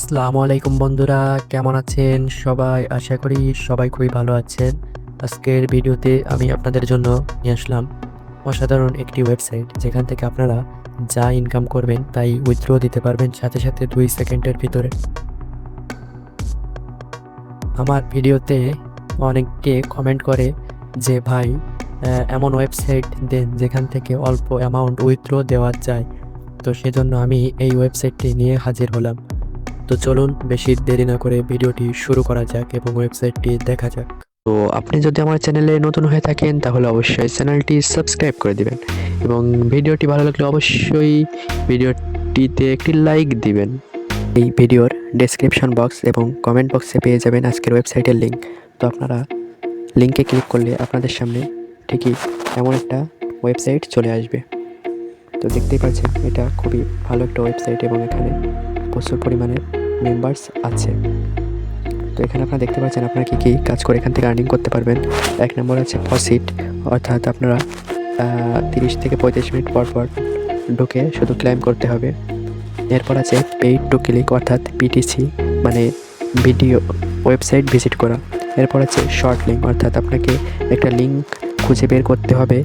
আসসালামু আলাইকুম বন্ধুরা, কেমন আছেন সবাই? আশা করি সবাই খুবই ভালো আছেন। আজকের ভিডিওতে আমি আপনাদের জন্য নিয়ে আসলাম অসাধারণ একটি ওয়েবসাইট, যেখান থেকে আপনারা যা ইনকাম করবেন তাই উইথড্র দিতে পারবেন সাথে সাথে 2 সেকেন্ডের ভিতরে। আমার ভিডিওতে অনেকে কমেন্ট করে যে ভাই, এমন ওয়েবসাইট দেন যেখান থেকে অল্প অ্যামাউন্ট উইথড্র দেওয়া যায়। তো সেজন্য আমি এই ওয়েবসাইটটি নিয়ে হাজির হলাম। তো চলুন বেশি দেরি না করে ভিডিওটি শুরু করা যাক এবং ওয়েবসাইটটি দেখা যাক। তো আপনি যদি আমার চ্যানেলে নতুন হয়ে থাকেন তাহলে অবশ্যই চ্যানেলটি সাবস্ক্রাইব করে দিবেন এবং ভিডিওটি ভালো লাগলে অবশ্যই ভিডিওটিতে একটি লাইক দিবেন। এই ভিডিওর ডেসক্রিপশন বক্স এবং কমেন্ট বক্সে পেয়ে যাবেন আজকের ওয়েবসাইটের লিঙ্ক। তো আপনারা লিঙ্কে ক্লিক করলে আপনাদের সামনে ঠিকই এমন একটা ওয়েবসাইট চলে আসবে। তো দেখতেই পাচ্ছেন এটা খুবই ভালো একটা ওয়েবসাইট এবং এখানে প্রচুর পরিমাণে মেম্বার্স আছে। তো এখানে আপনারা দেখতে পাচ্ছেন আপনারা কী কী কাজ করে এখান থেকে আর্নিং করতে পারবেন। এক নম্বর আছে ফসিট, অর্থাৎ আপনারা 30 থেকে 35 মিনিট পর পর ঢুকে শুধু ক্লাইম করতে হবে। এরপর আছে পেইড টু ক্লিক, অর্থাৎ পিটিসি, মানে ভিডিও ওয়েবসাইট ভিজিট করা। এরপর আছে শর্ট লিঙ্ক, অর্থাৎ আপনাকে একটা লিঙ্ক খুঁজে বের করতে হবে,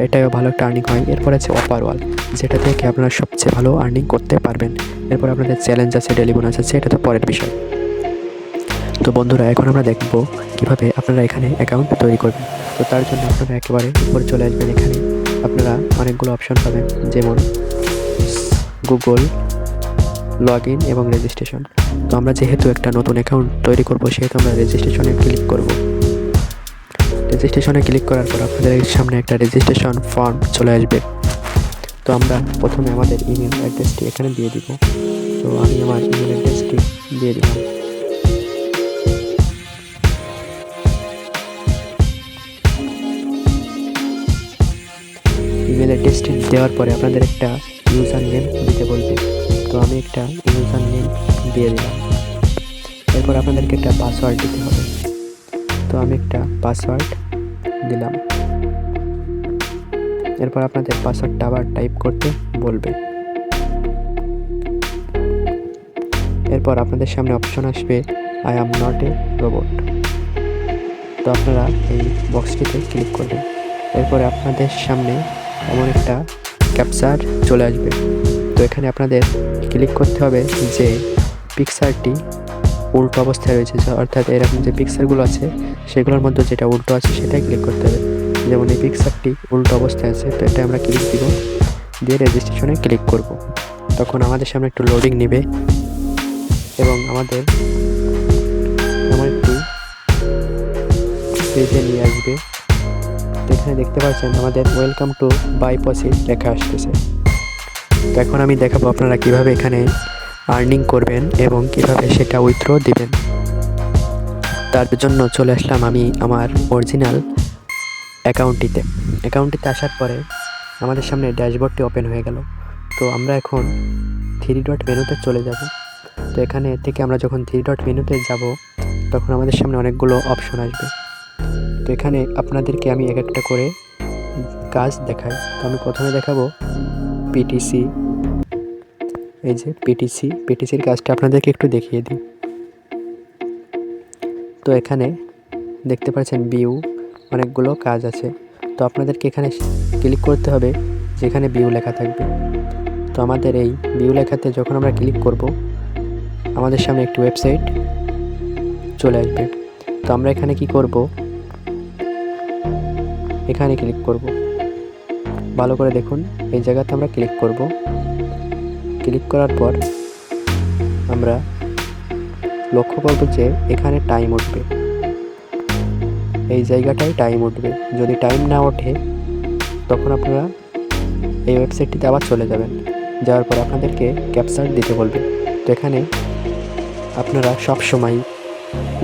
এটাও ভালো একটা আর্নিং হয়। এরপর আছে অফার ওয়াল, যেটা থেকে আপনারা সবচেয়ে ভালো আর্নিং করতে পারবেন। এরপর আপনাদের চ্যালেঞ্জ আছে, ডেলি বোনাস আছে, এটা তো পরের বিষয়। তো বন্ধুরা, এখন আমরা দেখব কিভাবে আপনারা এখানে অ্যাকাউন্ট তৈরি করবেন। তো তার জন্য আপনারা একেবারে উপরে চলে আসবেন। এখানে আপনারা অনেকগুলো অপশন পাবেন, যেমন গুগল লগ ইন এবং রেজিস্ট্রেশন। তো আমরা যেহেতু একটা নতুন অ্যাকাউন্ট তৈরি করব, সেহেতু আমরা রেজিস্ট্রেশনে ক্লিক করব। রেজিস্ট্রেশনে ক্লিক করার পর আপনাদের সামনে একটা রেজিস্ট্রেশন ফর্ম চলে আসবে। তো আমরা প্রথমে আমাদের ইমেল অ্যাড্রেসটি এখানে দিয়ে দিব। তো আমি আমার ইমেল অ্যাড্রেসটি দিয়ে দিলাম। ইমেল অ্যাড্রেসটি দেওয়ার পরে আপনাদের একটা ইউজার নেম দিতে বলবে। তো আমি একটা ইউজার নেম দিয়ে দিলাম। এরপর আপনাদেরকে একটা পাসওয়ার্ড দিতে হবে। তো আমি একটা পাসওয়ার্ড দিলাম। এরপর আপনাদের পাসওয়ার্ডটা আবার টাইপ করতে বলবে। এরপর আপনাদের সামনে অপশন আসবে I am not a robot. তো আপনারা এই বক্সটিতে ক্লিক করবেন। এরপরে আপনাদের সামনে এমন একটা ক্যাপচার চলে আসবে। তো এখানে আপনাদের ক্লিক করতে হবে যে পিকচারটি উল্টো অবস্থায় রয়েছে, অর্থাৎ এরকম যে পিকচারগুলো আছে সেগুলোর মধ্যে যেটা উল্টো আছে সেটাই ক্লিক করতে হবে। যেমন এই পিকচারটি উল্টো অবস্থায় আছে, তো এটা আমরা ক্লিক দিব, দিয়ে রেজিস্ট্রেশনে ক্লিক করব। তখন আমাদের সামনে একটু লোডিং নেবে এবং আমার একটু পেজে নিয়ে আসবে। তো এখানে দেখতে পাচ্ছেন আমাদের ওয়েলকাম টু বাই পসিট লেখা আসতেছে। তো এখন আমি দেখাবো আপনারা কিভাবে এখানে আর্নিং করবেন এবং কিভাবে সেটা উইথড্র দিবেন। তার জন্য চলে আসলাম আমি আমার অরিজিনাল অ্যাকাউন্টটিতে আসার পরে আমাদের সামনে ড্যাশবোর্ডটি ওপেন হয়ে গেল। তো আমরা এখন 3 ডট মেনুতে চলে যাব। তো এখানে থেকে আমরা যখন 3 ডট মেনুতে যাব তখন আমাদের সামনে অনেকগুলো অপশন আসবে। তো এখানে আপনাদেরকে আমি এক একটা করে কাজ দেখাই। তো আমি প্রথমে দেখাবো পিটিসি। এই যে পিটিসির কাজটা আপনাদেরকে একটু দেখিয়ে দিই। তো এখানে দেখতে পাচ্ছেন ভিউ, অনেকগুলো কাজ আছে। তো আপনাদেরকে এখানে ক্লিক করতে হবে যেখানে ভিউ লেখা থাকবে। তো আমাদের এই ভিউ লেখাতে যখন আমরা ক্লিক করব আমাদের সামনে একটি ওয়েবসাইট চলে আসবে। তো আমরা এখানে কি করব, এখানে ক্লিক করব। ভালো করে দেখুন, এই জায়গাতে আমরা ক্লিক করব। ক্লিক করার পর আমরা লক্ষ্য করব যে এখানে টাইম উঠবে, এই জায়গাটায় টাইম উঠবে। যদি টাইম না ওঠে তখন আপনারা এই ওয়েবসাইটটিতে আবার চলে যাবেন। যাওয়ার পর আপনাদেরকে ক্যাপচার দিতে বলবে। তো এখানে আপনারা সব সময়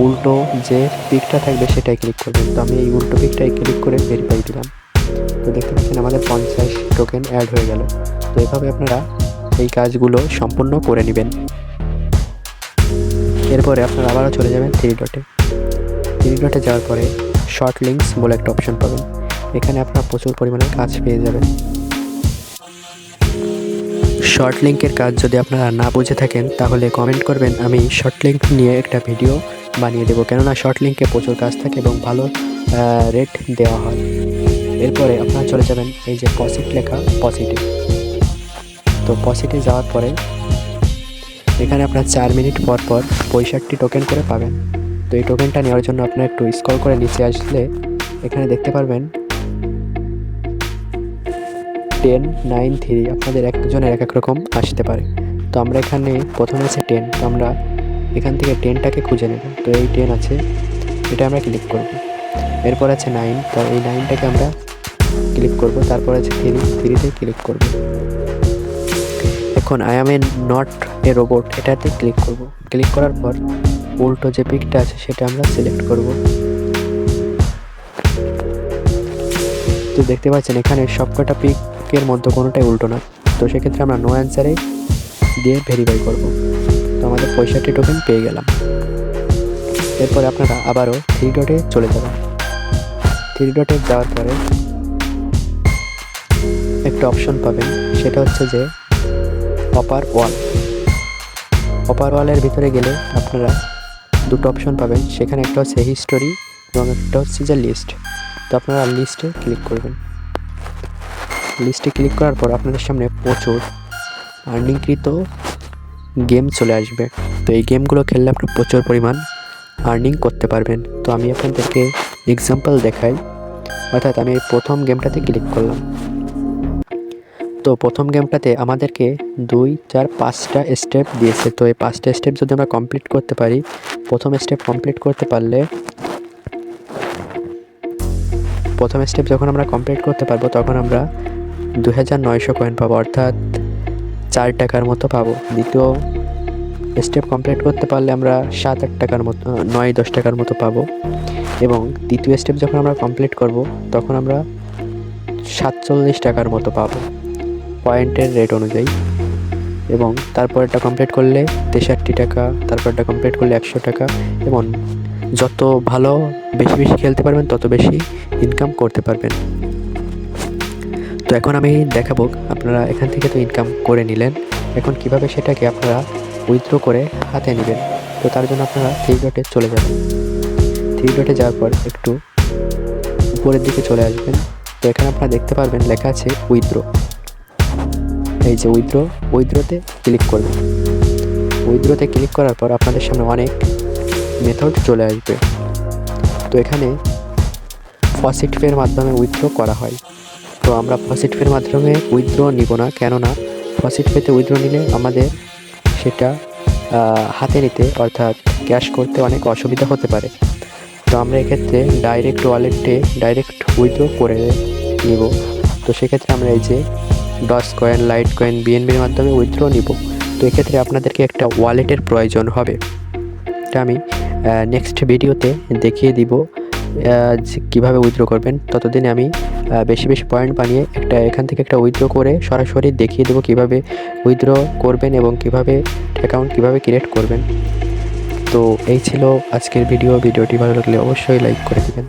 উল্টো যে পিকটা থাকবে সেটাই ক্লিক করবেন। তো আমি এই উল্টো পিকটাই ক্লিক করে ভেরিফাই দিলাম। তো দেখতে পাচ্ছেন আমাদের 50 টোকেন অ্যাড হয়ে গেল। তো এভাবে আপনারা এই কাজগুলো সম্পূর্ণ করে নেবেন। এরপরে আপনারা আবারও চলে যাবেন 3 ডটে যাওয়ার পরে শর্ট লিঙ্কস বলে একটা অপশন পাবেন। এখানে আপনারা প্রচুর পরিমাণে কাজ পেয়ে যাবেন। শর্ট লিঙ্কের কাজ যদি আপনারা না বুঝে থাকেন তাহলে কমেন্ট করবেন, আমি শর্ট লিঙ্ক নিয়ে একটা ভিডিও বানিয়ে দেবো। কেননা শর্ট লিঙ্কে প্রচুর কাজ থাকে এবং ভালো রেট দেওয়া হয়। এরপরে আপনারা চলে যাবেন এই যে পসিট লেখা, পসিটে। তো পসিটে যাওয়ার পরে এখানে আপনার 4 মিনিট পর পর 65 টোকেন করে পাবেন। তো এই টোকেনটা নেওয়ার জন্য আপনার একটু স্ক্রল করে নিচে আসলে এখানে দেখতে পারবেন 10, 9, 3 আপনাদের একজনের এক রকম আসতে পারে। তো আমরা এখানে প্রথমে আছে 10, তো আমরা এখান থেকে 10টাকে খুঁজে নেব। তো এই 10 আছে, এটা আমরা ক্লিক করব। এরপর আছে 9, তো এই 9টাকে আমরা ক্লিক করব। তারপর আছে 3তে ক্লিক করব। এখন I am not a robot এটাতে ক্লিক করব। ক্লিক করার পর উল্টো যে পিকটা আছে সেটা আমরা সিলেক্ট করব। তো দেখতে পাচ্ছেন এখানে সবকটা পিকের মধ্যে কোনোটাই উল্টো না। তো সেক্ষেত্রে আমরা নো অ্যান্সারে দিয়ে ভেরিফাই করব। তো আমাদের 65 টোকেন পেয়ে গেলাম। এরপরে আপনারা আবারও 3 ডটে চলে যাবেন। 3 ডটে যাওয়ার পরে একটা অপশন পাবেন, সেটা হচ্ছে যে অপার ওয়াল। অপার ওয়ালের ভিতরে গেলে আপনারা দুটো অপশন পাবেন, সেখানে একটা হচ্ছে হিস্টোরি এবং একটা হচ্ছে যে লিস্ট। তো আপনারা লিস্টে ক্লিক করবেন। লিস্টে ক্লিক করার পর আপনাদের সামনে প্রচুর আর্নিংকৃত গেম চলে আসবে। তো এই গেমগুলো খেললে আপনি প্রচুর পরিমাণ আর্নিং করতে পারবেন। তো আমি আপনাদেরকে এক্সাম্পল দেখাই। অর্থাৎ আমি প্রথম গেমটাতে ক্লিক করলাম। তো প্রথম গেমটাতে আমাদেরকে 2, 4, 5টা স্টেপ দিয়েছে। তো এই 5টা স্টেপ যদি আমরা কমপ্লিট করতে পারি, প্রথম স্টেপ কমপ্লিট করতে পারলে, প্রথম স্টেপ যখন আমরা কমপ্লিট করতে পারবো তখন আমরা 2900 কয়েন পাবো, অর্থাৎ 4 টাকার মতো পাবো। দ্বিতীয় স্টেপ কমপ্লিট করতে পারলে আমরা 7-8 টাকার মতো, 9-10 টাকার মতো পাবো। এবং তৃতীয় স্টেপ যখন আমরা কমপ্লিট করব তখন আমরা 47 টাকার মতো পাবো পয়েন্টের রেট অনুযায়ী। এবং তারপরটা কমপ্লিট করলে 63 টাকা, তারপরটা কমপ্লিট করলে 100 টাকা। এবং যত ভালো বেশি বেশি খেলতে পারবেন তত বেশি ইনকাম করতে পারবেন। তো এখন আমি দেখাবো, আপনারা এখান থেকে তো ইনকাম করে নিলেন, এখন কিভাবে সেটাকে আপনারা উইথড্র করে হাতে নেবেন। তো তার জন্য আপনারা 3 ডটে চলে যাবেন। 3 ডটে যাওয়ার পর একটু উপরের দিকে চলে আসবেন। তো এখানে আপনারা দেখতে পারবেন লেখা আছে উইথড্র। এই যে উইথড্রতে ক্লিক করবেন। উইথড্রতে ক্লিক করার পর আপনাদের সামনে অনেক মেথড চলে আসবে। তো এখানে ফসিট পের মাধ্যমে উইথড্র করা হয়। তো আমরা ফসিট পের মাধ্যমে উইথড্র নিব না, কেননা ফসিট পেতে উইথড্র নিলে আমাদের সেটা হাতে নিতে অর্থাৎ ক্যাশ করতে অনেক অসুবিধা হতে পারে। তো আমরা এক্ষেত্রে ডাইরেক্ট ওয়ালেটে ডাইরেক্ট উইথড্র করে নিব। তো সেক্ষেত্রে আমরা এই যে ডস কয়েন, লাইট কয়েন, বিএনবির মাধ্যমে উইথড্র নিব। তো এক্ষেত্রে আপনাদেরকে একটা ওয়ালেটের প্রয়োজন হবে। এটা আমি নেক্সট ভিডিওতে দেখিয়ে দিব যে কীভাবে উইথড্র করবেন। ততদিনে আমি বেশি বেশি পয়েন্ট বানিয়ে এখান থেকে একটা উইথড্র করে সরাসরি দেখিয়ে দেবো কীভাবে উইথড্র করবেন এবং কীভাবে অ্যাকাউন্ট কীভাবে ক্রিয়েট করবেন। তো এই ছিল আজকের ভিডিওটি ভালো লাগলে অবশ্যই লাইক করে দেবেন।